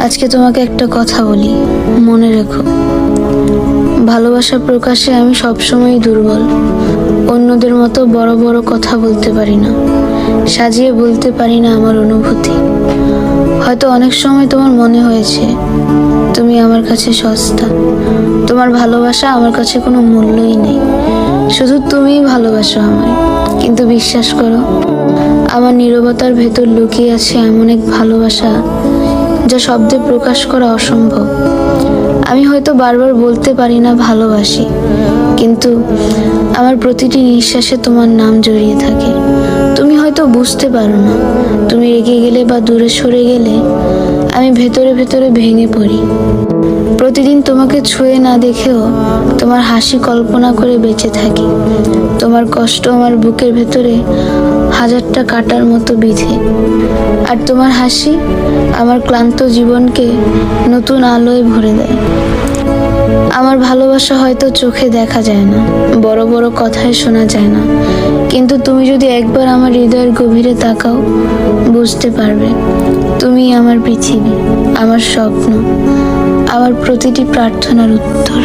আজকে তোমাকে একটা কথা বলি, মনে রেখো। ভালোবাসা প্রকাশে আমি সবসময় দুর্বল। অন্যদের মতো বড় বড় কথা বলতে পারি না, সাজিয়ে বলতে পারি না আমার অনুভূতি। হয়তো অনেক সময় তোমার মনে হয়েছে তুমি আমার কাছে সস্তা, তোমার ভালোবাসা আমার কাছে কোনো মূল্যই নেই, শুধু তুমিই ভালোবাসো আমায়। কিন্তু বিশ্বাস করো, আমার নীরবতার ভেতর লুকিয়ে আছে এমন এক ভালোবাসা যা শব্দে প্রকাশ করা অসম্ভব। আমি হয়তো বারবার বলতে পারি না ভালোবাসি, কিন্তু আমার প্রতিটি নিঃশ্বাসে তোমার নাম জড়িয়ে থাকে। তুমি হয়তো বুঝতে পারো না, তুমি রেগে গেলে বা দূরে সরে গেলে আমি ভেতরে ভেতরে ভেঙে পড়ি। প্রতিদিন তোমাকে ছুঁয়ে না দেখেও তোমার হাসি কল্পনা করে বেঁচে থাকি। তোমার কষ্ট আমার বুকের ভেতরে হাজারটা কাটার মতো বিঁধে, আর তোমার হাসি আমার ক্লান্ত জীবনকে নতুন আলোয় ভরে দেয়। আমার ভালোবাসা হয়তো চোখে দেখা যায় না, বড় বড় কথায় শোনা যায় না, কিন্তু তুমি যদি একবার আমার হৃদয়ের গভীরে তাকাও, বুঝতে পারবে তুমি আমার পৃথিবী, আমার স্বপ্ন, আমার প্রতিটি প্রার্থনার উত্তর।